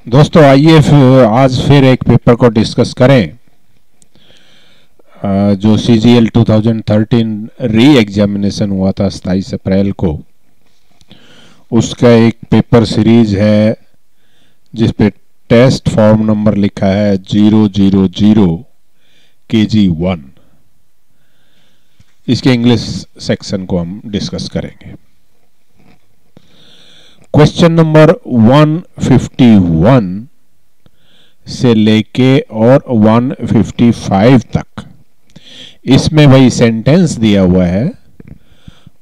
दोस्तों आइए आज फिर एक पेपर को डिस्कस करें जो CGL 2013 री एग्जामिनेशन हुआ था 27 अप्रैल को। उसका एक पेपर सीरीज है जिस पे टेस्ट फॉर्म नंबर लिखा है 000 KG1। इसके इंग्लिश सेक्शन को हम डिस्कस करेंगे। क्वेश्चन नंबर 151 से लेके और 155 तक, इसमें वही सेंटेंस दिया हुआ है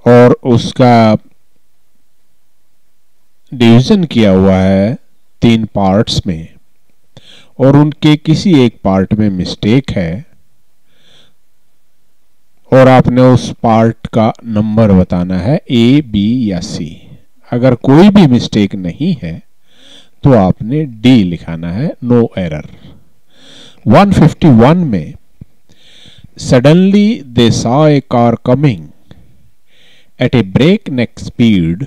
और उसका डिवीजन किया हुआ है 3 पार्ट्स में और उनके किसी एक पार्ट में मिस्टेक है और आपने उस पार्ट का नंबर बताना है A, B या C। अगर कोई भी मिस्टेक नहीं है तो आपने D लिखाना है, नो एरर। 151 में suddenly they saw a car coming at a breakneck speed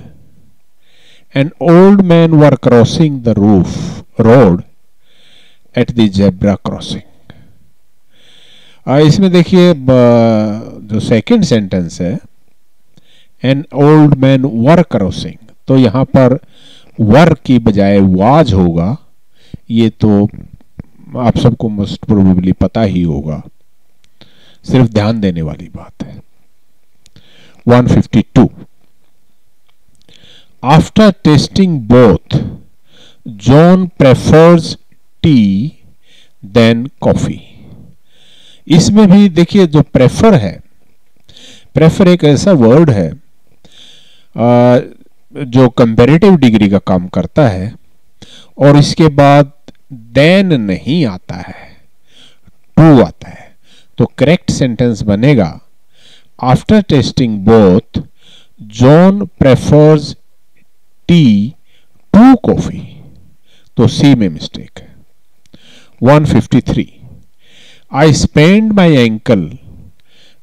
and old men were crossing the road at the zebra crossing। इसमें देखिए जो सेकंड सेंटेंस है an old man were crossing, तो यहां पर वर की बजाय वाज होगा। ये तो आप सबको मोस्ट प्रोबेबली पता ही होगा, सिर्फ ध्यान देने वाली बात है। 152 after tasting both John prefers tea then coffee. इसमें भी देखिए जो प्रेफर है, प्रेफर एक ऐसा वर्ड है जो कंपैरेटिव डिग्री का काम करता है और इसके बाद देन नहीं आता है, टू आता है। तो करेक्ट सेंटेंस बनेगा after tasting both John prefers tea to coffee, तो सी में मिस्टेक है। 153 I sprained my ankle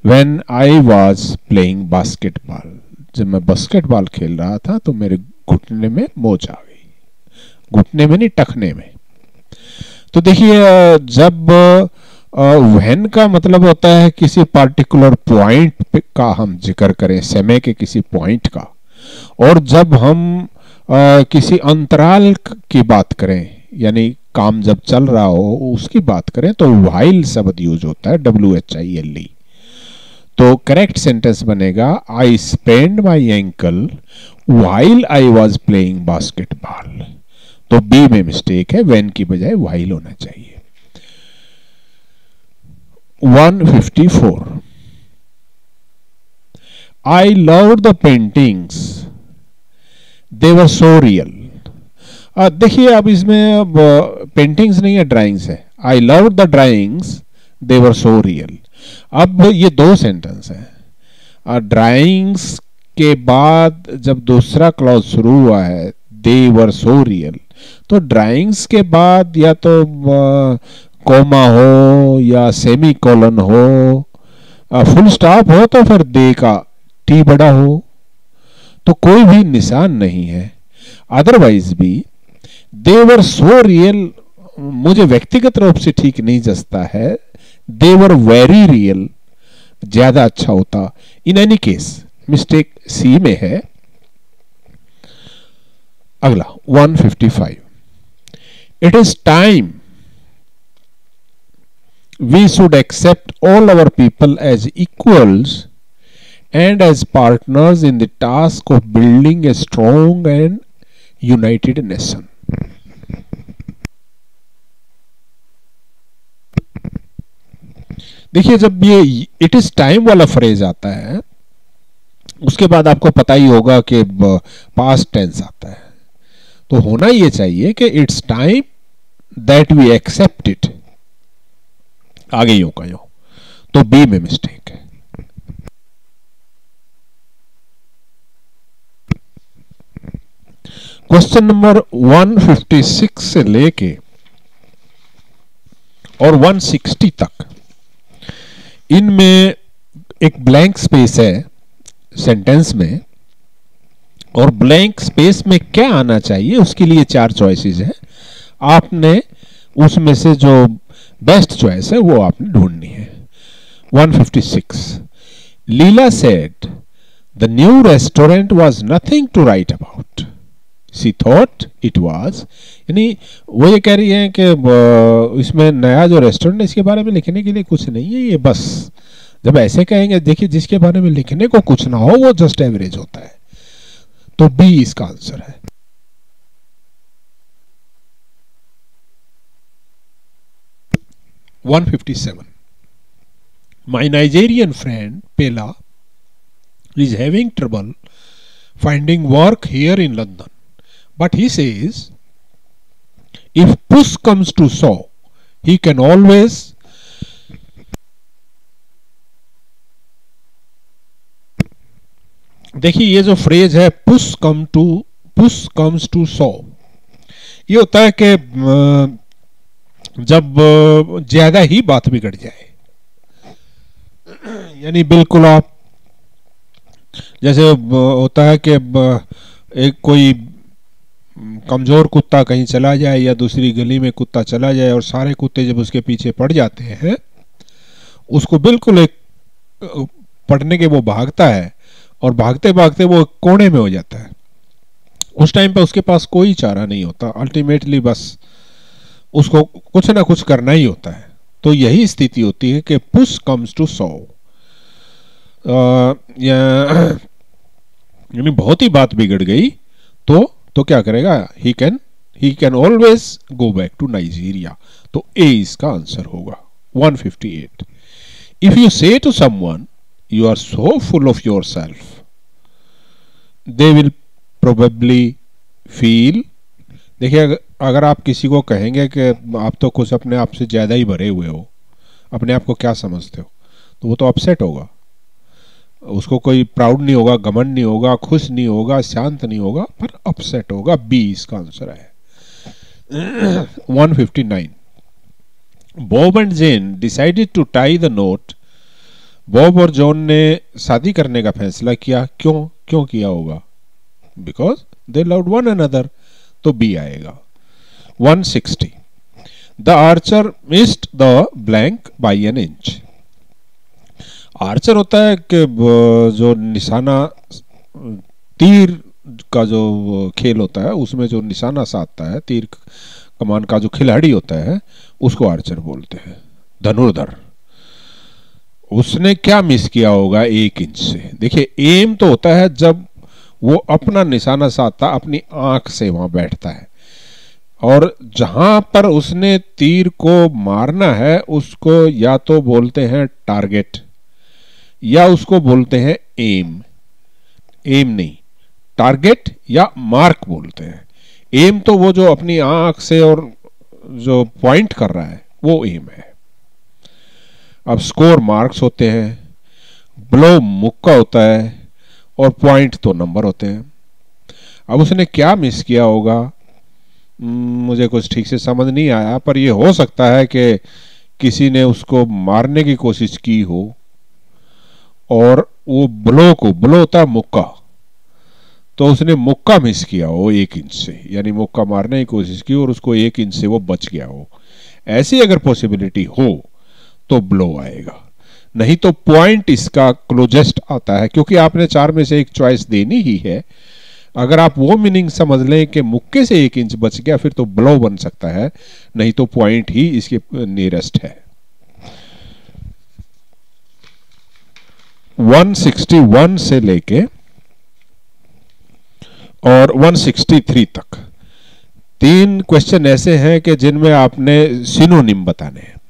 when I was playing basketball। जब मैं बास्केटबॉल खेल रहा था तो मेरे घुटने में मोच आ गई, घुटने में नहीं टखने में। तो देखिए जब व्हेन का मतलब होता है किसी पार्टिकुलर पॉइंट का हम जिक्र करें, समय के किसी पॉइंट का, और जब हम किसी अंतराल की बात करें यानी काम जब चल रहा हो उसकी बात करें तो व्हाइल शब्द यूज होता है, WHILE। तो करेक्ट सेंटेंस बनेगा I spend my ankle while I was playing basketball. तो बी में मिस्टेक है, व्हेन की बजाय व्हाइल होना चाहिए। 154 I love the paintings they were so real. देखिए अब इसमें अब पेंटिंग्स नहीं है, ड्राइंग्स है। I love the drawings they were so real. अब ये दो सेंटेंस है। ड्राइंग्स के बाद जब दूसरा क्लॉज शुरू हुआ है दे वर सो रियल, तो ड्राइंग्स के बाद या तो कोमा हो या सेमी कोलन हो, फुल स्टॉप हो तो फिर दे का टी बड़ा हो, तो कोई भी निशान नहीं है। अदरवाइज भी दे वर सो रियल मुझे व्यक्तिगत रूप से ठीक नहीं जचता है, दे वर वेरी रियल ज्यादा अच्छा होता। In any case mistake C में है। अगला 155 it is time we should accept all our people as equals and as partners in the task of building a strong and united nation। देखिए जब ये it is time वाला phrase आता है उसके बाद आपको पता ही होगा कि पास्ट टेंस आता है, तो होना ये चाहिए कि it's time that we accept it, आगे यूं का यूं, तो बी में मिस्टेक है। क्वेश्चन नंबर 156 से लेके और 160 तक, इनमें एक ब्लैंक स्पेस है सेंटेंस में और ब्लैंक स्पेस में क्या आना चाहिए उसके लिए 4 चॉइसेस हैं। आपने उसमें से जो बेस्ट चॉइस है वो आपने ढूंढनी है। 156 Leela said the new restaurant was nothing to write about, she thought it was, यानी वो ये कह रही है कि इसमें नया जो रेस्टोरेंट है इसके बारे में लिखने के लिए कुछ नहीं है, ये बस जब ऐसे कहेंगे, देखिए जिसके बारे में लिखने को कुछ ना हो वो जस्ट एवरेज होता है। तो बी इसका आंसर है। One 157 My Nigerian friend Pela is having trouble finding work here in London, but he says if push comes to shove he can always देखिए ये जो फ्रेज है पुश कम्स टू शव, ये होता है कि जब ज्यादा ही बात बिगड़ जाए, यानी बिल्कुल आप जैसे होता है कि एक कोई कमजोर कुत्ता कहीं चला जाए या दूसरी गली में कुत्ता चला जाए और सारे कुत्ते जब उसके पीछे पड़ जाते हैं, उसको बिल्कुल एक पड़ने के वो भागता है और भागते भागते वो कोने में हो जाता है। उस टाइम पे उसके पास कोई चारा नहीं होता, अल्टीमेटली बस उसको कुछ ना कुछ करना ही होता है। तो यही स्थिति होती है कि पुश कम्स टू शव, यानी बहुत ही बात बिगड़ गई तो क्या करेगा, he can always go back to Nigeria. तो ए इसका आंसर होगा। 158 if you say to someone you are so full of yourself, they will probably feel, देखिए अगर आप किसी को कहेंगे कि आप तो कुछ अपने आप से ज्यादा ही भरे हुए हो, अपने आप को क्या समझते हो, तो वो तो अपसेट होगा, उसको कोई प्राउड नहीं होगा, घमंड नहीं होगा, खुश नहीं होगा, शांत नहीं होगा, पर अपसेट होगा। बी इसका आंसर है। 159 Bob and Jane decided to tie the knot, Bob और जॉन ने शादी करने का फैसला किया। क्यों किया होगा? Because they loved one another, तो बी आएगा। 160 the archer missed the blank by an inch. Archer होता है कि जो निशाना, तीर का जो खेल होता है उसमें जो निशाना साधता है, तीर कमान का जो खिलाड़ी होता है उसको आर्चर बोलते हैं, धनुर्धर। उसने क्या मिस किया होगा 1 इंच से? देखिए एम तो होता है जब वो अपना निशाना साधता अपनी आंख से वहां बैठता है, और जहां पर उसने तीर को मारना है उसको या तो बोलते हैं टारगेट या उसको बोलते हैं एम। एम नहीं, टारगेट या मार्क बोलते हैं। एम तो वो जो अपनी आंख से और जो पॉइंट कर रहा है वो एम है। अब स्कोर मार्क्स होते हैं, ब्लो मुक्का होता है और पॉइंट तो नंबर होते हैं। अब उसने क्या मिस किया होगा मुझे कुछ ठीक से समझ नहीं आया, पर यह हो सकता है कि किसी ने उसको मारने की कोशिश की हो और वो ब्लो होता है मुक्का, तो उसने मुक्का मिस किया हो 1 इंच से, यानी मुक्का मारने की कोशिश की और उसको 1 इंच से वो बच गया हो। ऐसी अगर पॉसिबिलिटी हो तो ब्लो आएगा, नहीं तो पॉइंट इसका क्लोजेस्ट आता है, क्योंकि आपने 4 में से एक चॉइस देनी ही है। अगर आप वो मीनिंग समझ लें कि मुक्के से 1 इंच बच गया फिर तो ब्लो बन सकता है, नहीं तो पॉइंट ही इसके नियरेस्ट है। 161 से लेके और 163 तक 3 क्वेश्चन ऐसे हैं कि जिनमें आपने सिनोनिम बताने हैं।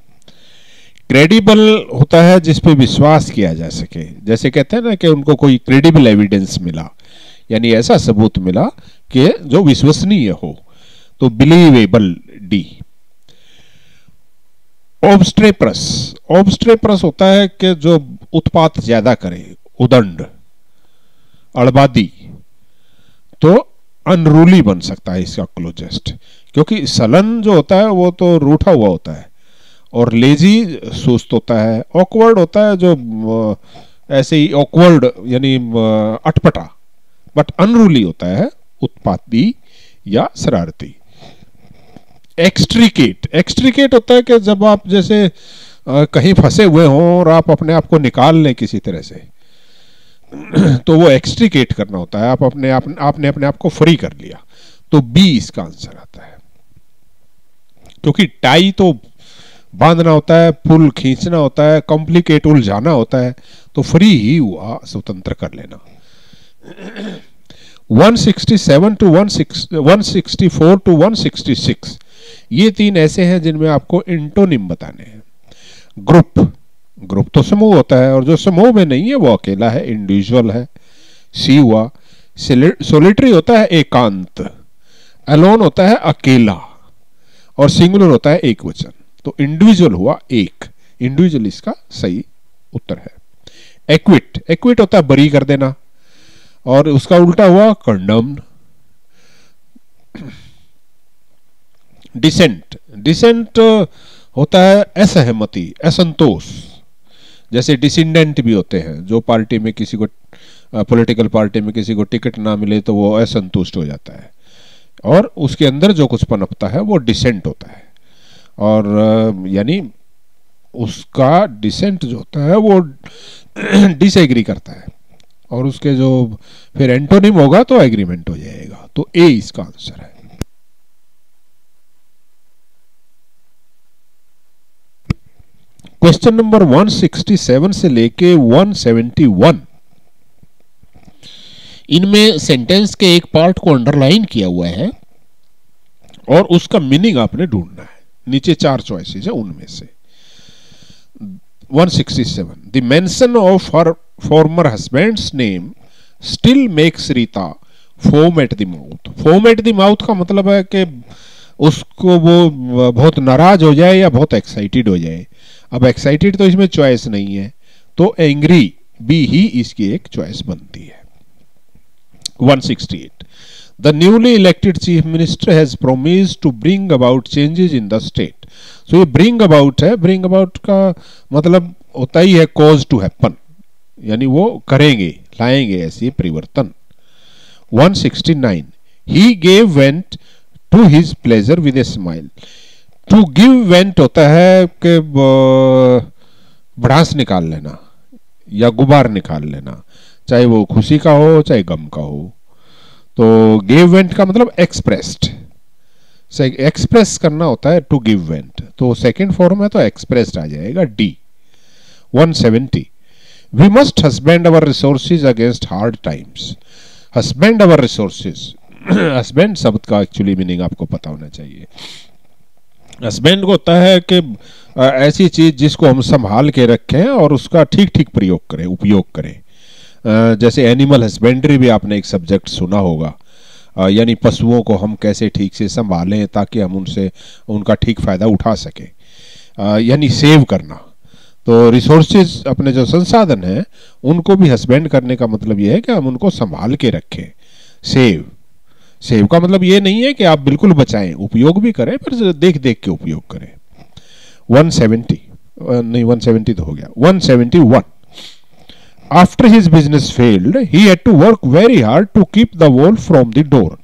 क्रेडिबल होता है जिस पे विश्वास किया जा सके, जैसे कहते हैं ना कि उनको कोई क्रेडिबल एविडेंस मिला, यानी ऐसा सबूत मिला कि जो विश्वसनीय हो, तो बिलीवेबल डी। ऑब्स्ट्रेप्रस होता है कि जो उत्पात ज्यादा करे, उदंड, अड़बादी, तो अनरूली बन सकता है इसका क्लोजेस्ट, क्योंकि सलन जो होता है वो तो रूठा हुआ होता है और लेजी सुस्त होता है। ऑकवर्ड होता है जो ऐसे ही ऑकवर्ड यानी अटपटा, बट अनरूली होता है उत्पाती या शरारती। एक्सट्रिकेट, एक्सट्रिकेट होता है कि जब आप जैसे कहीं फंसे हुए हों और आप अपने आप को निकाल लें किसी तरह से, तो वो एक्सट्रिकेट करना होता है, आपने अपने आप को फ्री कर लिया, तो बी इसका आंसर आता है। क्योंकि टाई तो बांधना होता है, पुल खींचना होता है, कॉम्प्लिकेट उलझाना होता है, तो फ्री ही हुआ स्वतंत्र कर लेना। 167 टू 164 टू 166 ये तीन ऐसे हैं जिनमें आपको इंटोनिम बताने हैं। ग्रुप, ग्रुप तो समूह होता है, और जो समूह में नहीं है वो अकेला है, इंडिविजुअल है, सी हुआ। सोलिटरी होता है एकांत, अलोन होता है अकेला, और सिंगुलर होता है एक वचन। तो इंडिविजुअल हुआ एक, इंडिविजुअल इसका सही उत्तर है। एक्विट, एक्विट होता है बरी कर देना, और उसका उल्टा हुआ कंडम्ड। डिसेंट, डिसेंट होता है असहमति, असंतोष। जैसे डिसेंडेंट भी होते हैं, जो पार्टी में किसी को, पॉलिटिकल पार्टी में किसी को टिकट ना मिले तो वो असंतुष्ट हो जाता है, और उसके अंदर जो कुछ पनपता है वो डिसेंट होता है। और यानी उसका डिसेंट जो होता है वो डिसएग्री करता है, और उसके जो फिर एंटोनिम होगा तो एग्रीमेंट हो जाएगा। तो ए इसका आंसर है। क्वेश्चन नंबर 167 से लेके 171, इनमें सेंटेंस के एक पार्ट को अंडरलाइन किया हुआ है और उसका मीनिंग आपने ढूंढना है। नीचे 4 चॉइसेस है, उनमें से 167, the mention of her former husband's name still makes Rita foam at the mouth. Foam at the mouth का मतलब है कि उसको वो बहुत नाराज हो जाए या बहुत एक्साइटेड हो जाए। अब एक्साइटेड तो इसमें चॉइस नहीं है, तो एंग्री बी ही इसकी एक चॉइस बनती है। 168, the newly elected chief minister has promised to bring about changes in the state. So ये ब्रिंग अबाउट है, ब्रिंग अबाउट का मतलब होता ही है कॉज टू हैपन, यानी वो करेंगे, लाएंगे ऐसी परिवर्तन। 169, he gave vent to his pleasure with a smile. To give vent होता है कि भड़ास निकाल लेना या गुबार निकाल लेना, चाहे वो खुशी का हो चाहे गम का हो। तो गिव वेंट का मतलब एक्सप्रेस्ड, एक्सप्रेस करना होता है टू गिव वेंट, तो सेकंड फॉर्म है तो एक्सप्रेस्ड आ जाएगा D. 170, we must husband our resources against hard times. Husband our resources, husband शब्द का एक्चुअली मीनिंग आपको पता होना चाहिए। हस्बैंड को होता है कि ऐसी चीज जिसको हम संभाल के रखें और उसका ठीक ठीक प्रयोग करें, उपयोग करें। जैसे एनिमल हस्बेंड्री भी आपने एक सब्जेक्ट सुना होगा, यानी पशुओं को हम कैसे ठीक से संभालें ताकि हम उनसे उनका ठीक फायदा उठा सकें, यानी सेव करना। तो रिसोर्सेज अपने जो संसाधन हैं उनको भी हस्बैंड करने का मतलब यह है कि हम उनको संभाल के रखें। सेव, सेव का मतलब ये नहीं है कि आप बिल्कुल बचाएं, उपयोग भी करें पर देख देख के उपयोग करें। 170 नहीं 170 तो हो गया। 171, after his business failed he had to work very hard to keep the wall from the door.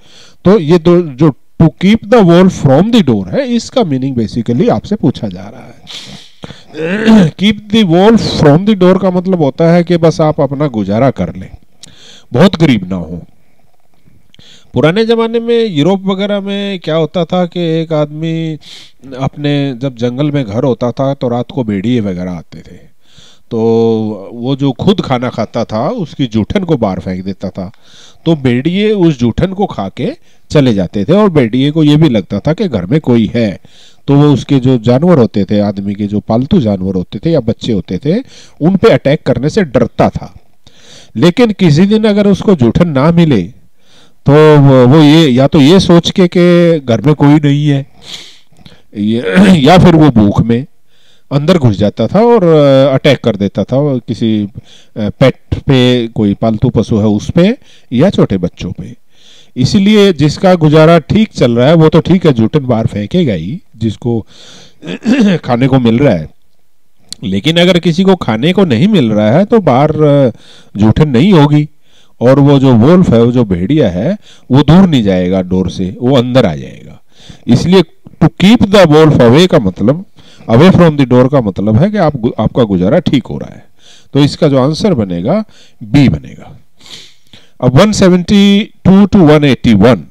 तो ये जो to keep the wall from the door है, इसका मीनिंग बेसिकली आपसे पूछा जा रहा है। Keep the wall from the door का मतलब होता है कि बस आप अपना गुजारा कर लें, बहुत गरीब ना हो। पुराने ज़माने में यूरोप वगैरह में क्या होता था कि एक आदमी अपने जब जंगल में घर होता था तो रात को भेड़िए वगैरह आते थे, तो वो जो खुद खाना खाता था उसकी जूठन को बाहर फेंक देता था, तो भेड़िए उस जूठन को खा के चले जाते थे। और भेड़िए को ये भी लगता था कि घर में कोई है, तो वो उसके जो जानवर होते थे, आदमी के जो पालतू जानवर होते थे या बच्चे होते थे, उन पे अटैक करने से डरता था। लेकिन किसी दिन अगर उसको जूठन ना मिले तो वो ये या तो ये सोच के कि घर में कोई नहीं है, या फिर वो भूख में अंदर घुस जाता था और अटैक कर देता था किसी पेट पे, कोई पालतू पशु है उस पे या छोटे बच्चों पे। इसीलिए जिसका गुजारा ठीक चल रहा है वो तो ठीक है, जूठन बाहर फेंकेगा ही जिसको खाने को मिल रहा है। लेकिन अगर किसी को खाने को नहीं मिल रहा है तो बाहर जूठन नहीं होगी, और वो जो वोल्फ है, वो जो भेड़िया है, वो दूर नहीं जाएगा डोर से, वो अंदर आ जाएगा। इसलिए to keep the wolf away का मतलब, अवे फ्रॉम द डोर का मतलब है कि आपका गुजारा ठीक हो रहा है। तो इसका जो आंसर बनेगा बी बनेगा। अब 172 टू 181,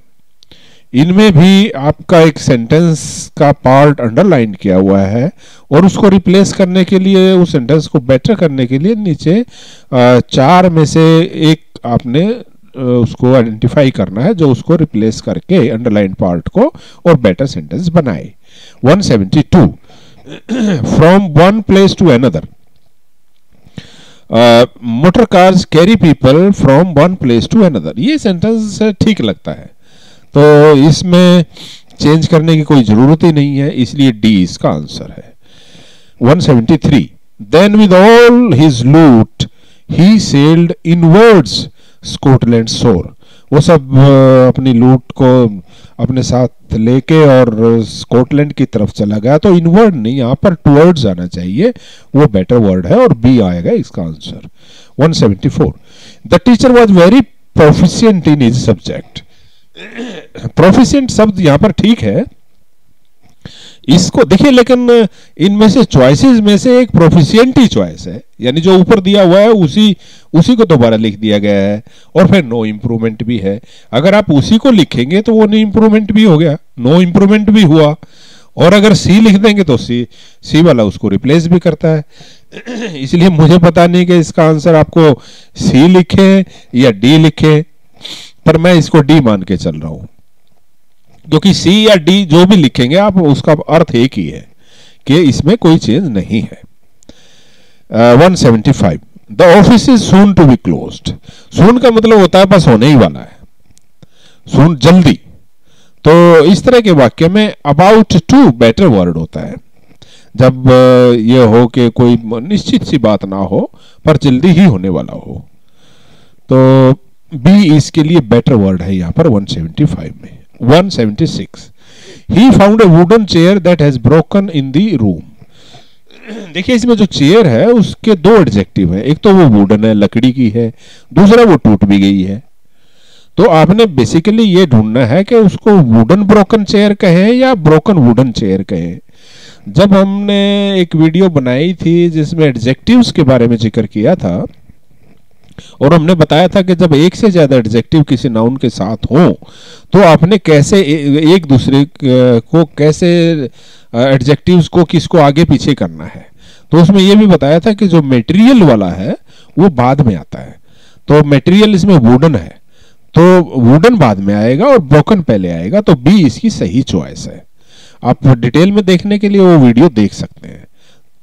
इनमें भी आपका एक सेंटेंस का पार्ट अंडरलाइन किया हुआ है और उसको रिप्लेस करने के लिए, उस सेंटेंस को बेटर करने के लिए नीचे 4 में से एक आपने उसको आइडेंटिफाई करना है जो उसको रिप्लेस करके अंडरलाइन पार्ट को और बेटर सेंटेंस बनाए। 172, from one place to another, motor cars carry people from one place to another, ये सेंटेंस ठीक लगता है, तो इसमें चेंज करने की कोई जरूरत ही नहीं है, इसलिए डी इसका आंसर है। 173, देन विद ऑल हिज लूट ही सेल्ड इनवर्ड्स स्कॉटलैंड शोर, वो सब अपनी लूट को अपने साथ लेके और स्कॉटलैंड की तरफ चला गया। तो इनवर्ड नहीं, यहाँ पर टुवर्ड्स आना चाहिए, वो बेटर वर्ड है और बी आएगा इसका answer. 174, the teacher was very proficient in his subject, proficient शब्द यहां पर ठीक है, इसको देखिए, लेकिन इनमें से चॉइसेस में से एक प्रोफिशिएंट ही चॉइस है, यानी जो ऊपर दिया हुआ है उसी को दोबारा लिख दिया गया है, और फिर नो इंप्रूवमेंट भी है। अगर आप उसी को लिखेंगे तो वो नो इंप्रूवमेंट भी हो गया, नो इंप्रूवमेंट भी हुआ, और अगर सी लिख देंगे तो सी वाला उसको रिप्लेस भी करता है। इसलिए मुझे पता नहीं कि इसका आंसर आपको सी लिखे या डी लिखे, पर मैं इसको डी मान के चल रहा हूं, क्योंकि सी या डी जो भी लिखेंगे आप, उसका अर्थ एक ही है कि इसमें कोई चेंज नहीं है। 175, the office is soon to be closed, soon का मतलब होता है बस होने ही वाला है, सून जल्दी, तो इस तरह के वाक्य में अबाउट टू बेटर वर्ड होता है, जब ये हो कि कोई निश्चित सी बात ना हो पर जल्दी ही होने वाला हो, तो बी इसके लिए बेटर वर्ड है यहां पर 175 में। 176, he found a wooden chair that has broken in the room, देखिए इसमें जो चेयर है उसके दो एडजेक्टिव है, एक तो वो वुडन है, लकड़ी की है, दूसरा वो टूट भी गई है। तो आपने बेसिकली ये ढूंढना है कि उसको वुडन ब्रोकन चेयर कहें या ब्रोकन वुडन चेयर कहें। जब हमने एक वीडियो बनाई थी जिसमें एडजेक्टिव्स के बारे में जिक्र किया था, और हमने बताया था कि जब एक से ज्यादा एडजेक्टिव किसी नाउन के साथ हो तो आपने कैसे एक दूसरे को कैसे एडजेक्टिव्स को किसको आगे पीछे करना है। तो उसमें यह भी बताया था कि जो मटेरियल वाला है वो बाद में आता है, तो मटेरियल इसमें वुडन है तो वुडन बाद में आएगा और ब्रोकन पहले आएगा, तो बी इसकी सही चॉइस है। आप डिटेल में देखने के लिए वो वीडियो देख सकते हैं,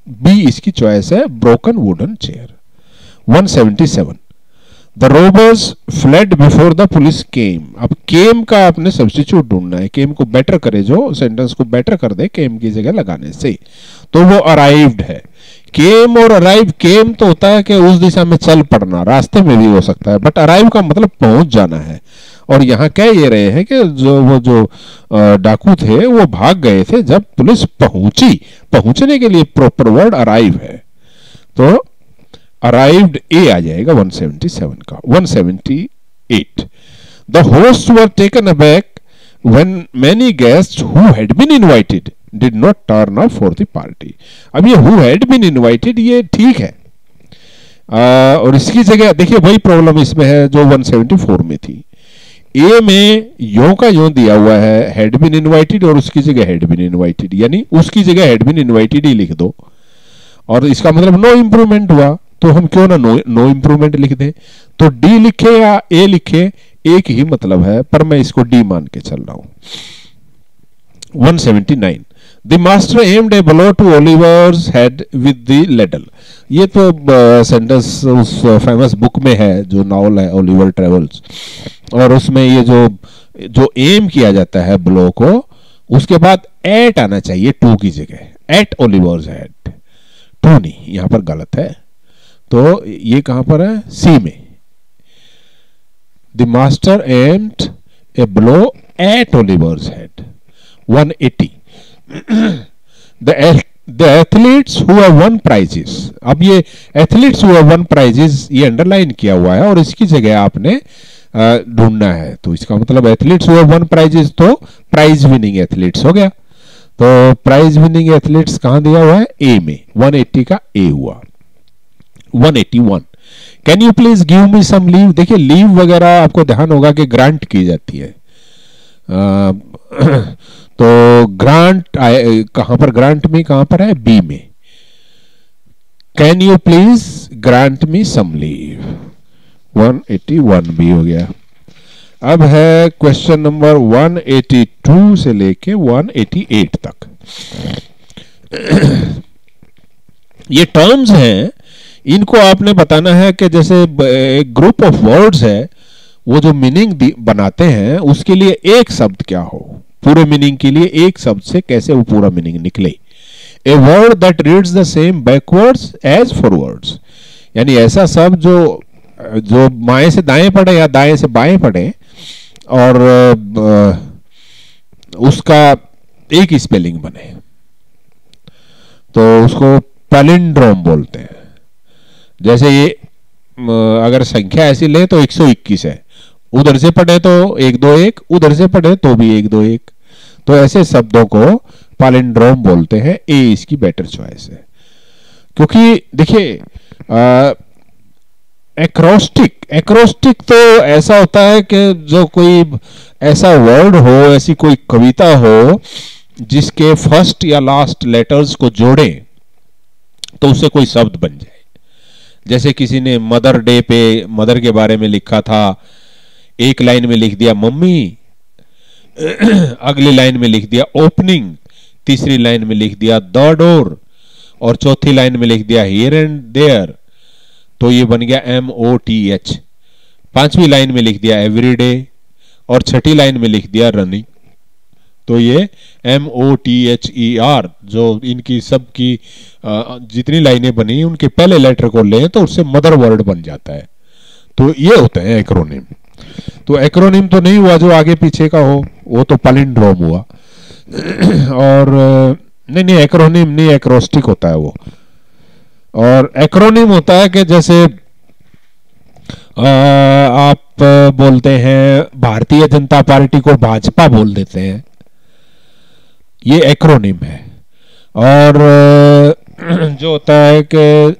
बी इसकी चॉइस है, broken wooden chair. 177, the robbers fled before the police केम, अब केम का आपने सब्स्टिट्यूट ढूंढना है, केम को बेटर करे, जो सेंटेंस को बेटर कर दे केम की जगह लगाने से, तो वो अराइव्ड है। केम और अराइव, केम तो होता है कि उस दिशा में चल पड़ना, रास्ते में भी हो सकता है, बट अराइव का मतलब पहुंच जाना है। और यहाँ कह ये रहे हैं कि जो डाकू थे वो भाग गए थे जब पुलिस पहुंची, पहुंचने के लिए प्रॉपर वर्ड अराइव है, तो अराइव्ड ए आ जाएगा 177 का। 178, the host were taken aback when many guests who had been invited did not turn up for the party. अब ये हु हैड बीन इनवाइटेड ये ठीक है, और इसकी जगह देखिए वही प्रॉब्लम इसमें है जो 174 में थी। ए में यो का यो दिया हुआ है हैड बीन इनवाइटेड और उसकी जगह हैड बीन इनवाइटेड, यानी उसकी जगह हैड बीन इनवाइटेड ही लिख दो, और इसका मतलब नो इंप्रूवमेंट हुआ, तो हम क्यों ना नो इंप्रूवमेंट लिख दें। तो डी लिखे या ए लिखे एक ही मतलब है, पर मैं इसको डी मान के चल रहा हूं। 179, the master aimed a blow to Oliver's head with the ladle, ये तो सेंटेंस उस फेमस बुक में है जो नॉवल है ओलिवर ट्रेवल्स, और उसमें ये जो एम किया जाता है ब्लो को, उसके बाद एट आना चाहिए टू की जगह, एट ओलिवर्स हेड, टू नहीं, यहां पर गलत है, तो ये कहां पर है, सी में। The master aimed a blow at Oliver's head. 180, the athletes who have won prizes, अब ये athletes who have won prizes ये अंडरलाइन किया हुआ है और इसकी जगह आपने ढूंढना है, तो इसका मतलब athletes who have won prizes तो प्राइज विनिंग एथलीट्स हो गया। तो प्राइज विनिंग एथलीट्स कहां दिया हुआ है? ए में। 180 का ए हुआ। 181, can you please give me some leave. देखिए लीव वगैरह आपको ध्यान होगा कि ग्रांट की जाती है। तो ग्रांट कहां पर, ग्रांट में कहां पर है? बी में। Can you please grant me some leave. 181 B हो गया। अब है क्वेश्चन नंबर 182 से लेके 188 तक। ये टर्म्स हैं, इनको आपने बताना है कि जैसे एक ग्रुप ऑफ वर्ड्स है, वो जो मीनिंग बनाते हैं उसके लिए एक शब्द क्या हो, पूरे मीनिंग के लिए एक शब्द से कैसे वो पूरा मीनिंग निकले। A word that reads the same backwards as forwards, यानी ऐसा शब्द जो बाएं से दाएं पढ़े या दाएं से बाएं पढ़े और उसका एक ही स्पेलिंग बने, तो उसको पैलिंड्रोम बोलते हैं। जैसे ये अगर संख्या ऐसी ले तो 121 है, उधर से पढ़े तो 121, उधर से पढ़े तो भी 121, तो ऐसे शब्दों को पैलिंड्रोम बोलते हैं। ए इसकी बेटर चॉइस है, क्योंकि देखिए एक्रोस्टिक तो ऐसा होता है कि जो कोई ऐसा वर्ड हो, ऐसी कोई कविता हो जिसके फर्स्ट या लास्ट लेटर्स को जोड़े तो उससे कोई शब्द बन जाए। जैसे किसी ने मदर डे पे मदर के बारे में लिखा था, एक लाइन में लिख दिया मम्मी, अगली लाइन में लिख दिया ओपनिंग, तीसरी लाइन में लिख दिया द डोर और चौथी लाइन में लिख दिया हियर एंड देयर, तो ये बन गया MOTH। पांचवी लाइन में लिख दिया एवरीडे और छठी लाइन में लिख दिया रनिंग, तो ये MOTHER। जो इनकी सब की जितनी लाइनें बनी उनके पहले लेटर को लें तो उससे मदर वर्ड बन जाता है। तो ये होते हैं एक्रोनिम। तो एक्रोनिम तो नहीं हुआ जो आगे पीछे का हो, वो तो पैलिंड्रोम हुआ। और नहीं एक्रोनिम नहीं, एक्रोस्टिक होता है वो। और एक्रोनिम होता है कि जैसे आप बोलते हैं भारतीय जनता पार्टी को भाजपा बोल देते हैं, ये एक्रोनिम है। और जो होता है कि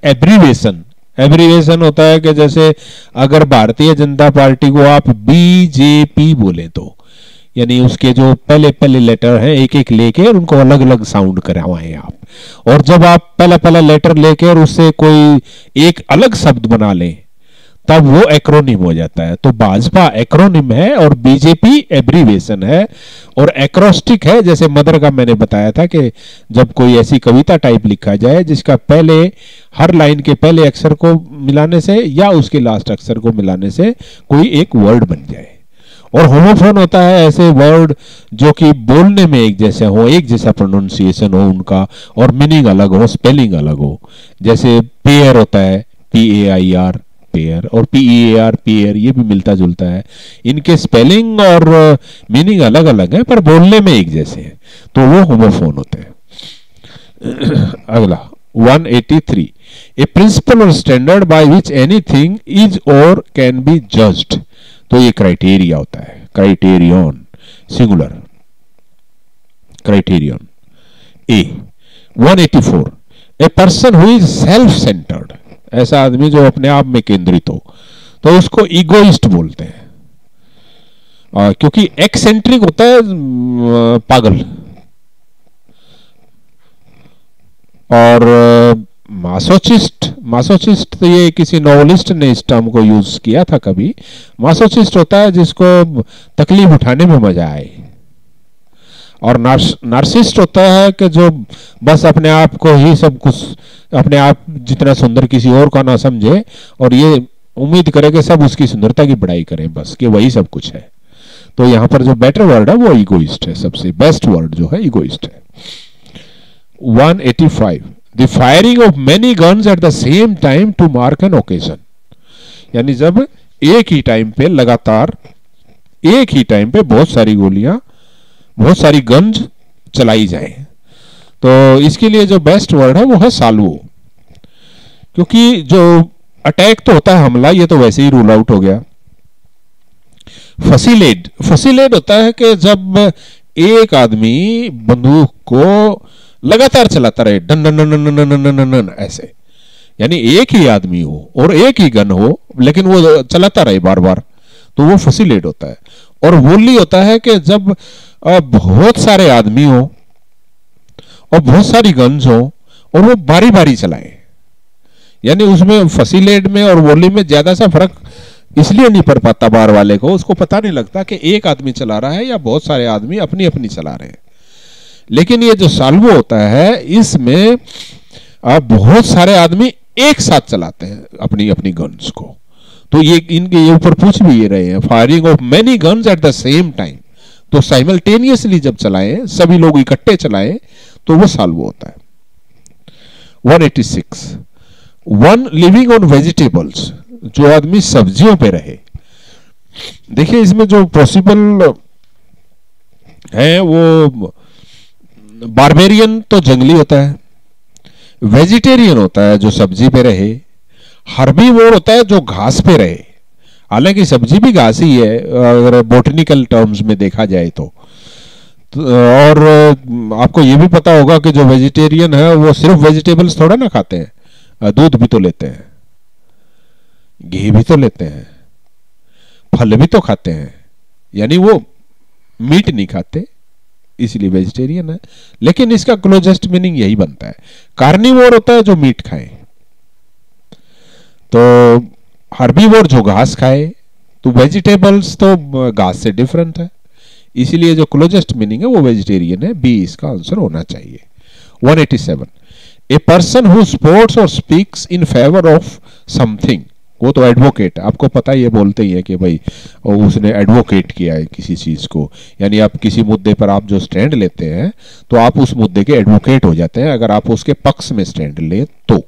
एब्रीवेशन होता है कि जैसे अगर भारतीय जनता पार्टी को आप BJP बोले तो, यानी उसके जो पहले लेटर हैं एक एक लेके उनको अलग अलग साउंड करवाएं आप, और जब आप पहला लेटर लेके और उससे कोई एक अलग शब्द बना लें तब वो एक्रोनिम हो जाता है। तो भाजपा एक्रोनिम है और BJP एब्रीवेशन है। और एक्रोस्टिक है, जैसे मदर का मैंने बताया था कि जब कोई ऐसी कविता टाइप लिखा जाए जिसका पहले हर लाइन के पहले अक्षर को मिलाने से या उसके लास्ट अक्षर को मिलाने से कोई एक वर्ड बन जाए। और होमोफोन होता है ऐसे वर्ड जो कि बोलने में एक जैसे हो, एक जैसा प्रोनाउंसिएशन हो उनका, और मीनिंग अलग हो, स्पेलिंग अलग हो। जैसे पेयर होता है PAIR पेयर, और PEAR पेयर, ये भी मिलता जुलता है। इनके स्पेलिंग और मीनिंग अलग अलग है पर बोलने में एक जैसे हैं, तो वो होमोफोन होते हैं। अगला 183, ए प्रिंसिपल और standard by which anything is और कैन बी जज्ड। तो ये क्राइटेरिया होता है, criterion singular, criterion. A 184, a person who is self centred, ऐसा आदमी जो अपने आप में केंद्रित हो, तो उसको इगोइस्ट बोलते हैं। क्योंकि एक्सेंट्रिक होता है पागल, और मासोचिस्ट तो ये किसी नॉवलिस्ट ने इस टर्म को यूज किया था कभी। मासोचिस्ट होता है जिसको तकलीफ उठाने में मजा आए, और नार्सिस्ट होता है कि जो बस अपने आप को ही सब कुछ, अपने आप जितना सुंदर किसी और का ना समझे और ये उम्मीद करे कि सब उसकी सुंदरता की बड़ाई करें, बस कि वही सब कुछ है। तो यहां पर जो बेटर वर्ड है वो इगोइस्ट है, सबसे बेस्ट वर्ड जो है इगोइस्ट है। 185, the firing of many guns at the same time to mark an occasion, यानी जब एक ही टाइम पे लगातार एक ही टाइम पे बहुत सारी गोलियां, बहुत सारी गन्स चलाई जाए, तो इसके लिए जो बेस्ट वर्ड है वो है साल्वो। क्योंकि जो अटैक तो होता है हमला, ये तो वैसे ही रूल आउट हो गया। फसीलेड होता है कि जब एक आदमी बंदूक को लगातार चलाता रहे, done done done done done done done done ऐसे, यानी एक ही आदमी हो और एक ही गन हो लेकिन वो चलाता रहे बार बार, तो वो फुसिलेट होता है। और वोली होता है कि जब बहुत सारे आदमी हो और बहुत सारी गन्स हो और वो बारी बारी चलाए, यानी उसमें फसीलेट में और वोली में ज्यादा सा फर्क इसलिए नहीं पड़ पाता बार वाले को, उसको पता नहीं लगता कि एक आदमी चला रहा है या बहुत सारे आदमी अपनी अपनी चला रहे हैं। लेकिन ये जो साल्वो होता है इसमें बहुत सारे आदमी एक साथ चलाते हैं अपनी अपनी गन्स को, तो ये इनके ऊपर पूछ भी ये रहे हैं, firing of many guns at the same time, तो साइमल्टेनियसली जब चलाएं, सभी लोग इकट्ठे चलाएं, तो वो साल्वो होता है। 186 वन लिविंग ऑन वेजिटेबल्स, जो आदमी सब्जियों पे रहे। देखिए इसमें जो पॉसिबल है वो बारबेरियन तो जंगली होता है, वेजिटेरियन होता है जो सब्जी पे रहे, हर्बीवोर होता है जो घास पे रहे, हालांकि सब्जी भी घास ही है अगर बोटनिकल टर्म्स में देखा जाए तो। और आपको ये भी पता होगा कि जो वेजिटेरियन है वो सिर्फ वेजिटेबल्स थोड़ा ना खाते हैं, दूध भी तो लेते हैं, घी भी तो लेते हैं, फल भी तो खाते हैं, यानी वो मीट नहीं खाते इसलिए वेजिटेरियन है। लेकिन इसका क्लोजेस्ट मीनिंग यही बनता है। कार्निवोर होता है जो मीट खाए, तो हर्बीवोर जो घास खाए, तो वेजिटेबल्स तो घास से डिफरेंट है, इसलिए जो क्लोजेस्ट मीनिंग है वो वेजिटेरियन है, बी इसका आंसर होना चाहिए। 187 ए पर्सन हु सपोर्ट्स और speaks in favour of something, वो तो एडवोकेट, आपको पता ही है, बोलते ही है कि भाई उसने एडवोकेट किया है किसी चीज को, यानी आप किसी मुद्दे पर आप जो स्टैंड लेते हैं तो आप उस मुद्दे के एडवोकेट हो जाते हैं अगर आप उसके पक्ष में स्टैंड ले तो।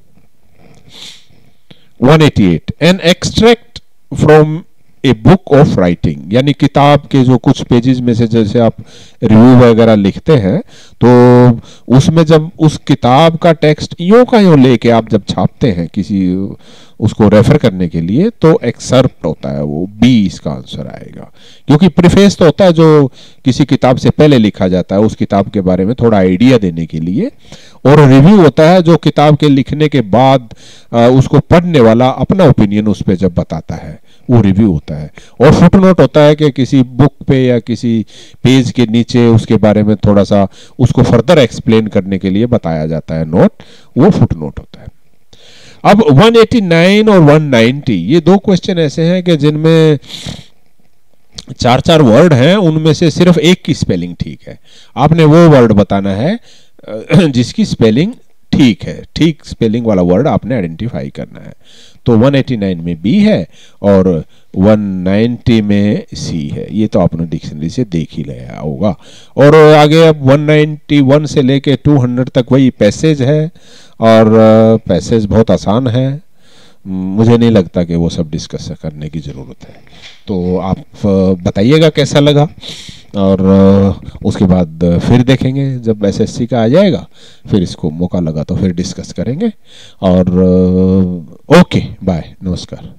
188 an extract from a book of writing, यानी किताब के जो कुछ पेजेस में से जैसे आप रिव्यू वगैरह लिखते हैं तो उसमें जब उस किताब का टेक्स्ट यूं का यूं लेके आप जब छापते हैं किसी उसको रेफर करने के लिए तो एक्सर्प्ट होता है, वो बी इसका आंसर आएगा, क्योंकि प्रीफेस तो होता है जो किसी किताब से पहले लिखा जाता है उस किताब के बारे में थोड़ा आइडिया देने के लिए, और रिव्यू होता है जो किताब के लिखने के बाद उसको पढ़ने वाला अपना ओपिनियन उस पर जब बताता है वो रिव्यू होता है। और फुटनोट होता है कि किसी बुक पे या किसी पेज के नीचे उसके बारे में थोड़ा सा उसको फर्दर एक्सप्लेन करने के लिए बताया जाता है नोट, वो फुटनोट होता है। अब 189 और 190 ये दो क्वेश्चन ऐसे हैं कि जिनमें चार चार वर्ड हैं, उनमें से सिर्फ एक की स्पेलिंग ठीक है, आपने वो वर्ड बताना है जिसकी स्पेलिंग ठीक है, ठीक स्पेलिंग वाला वर्ड आपने आइडेंटिफाई करना है। तो 189 में बी है और 190 में सी है, ये तो आपने डिक्शनरी से देख ही लिया होगा। और आगे अब 191 से लेके 200 तक वही पैसेज है, और पैसेज बहुत आसान है, मुझे नहीं लगता कि वो सब डिस्कस करने की ज़रूरत है। तो आप बताइएगा कैसा लगा, और उसके बाद फिर देखेंगे जब एसएससी का आ जाएगा, फिर इसको मौका लगा तो फिर डिस्कस करेंगे। और ओके बाय, नमस्कार।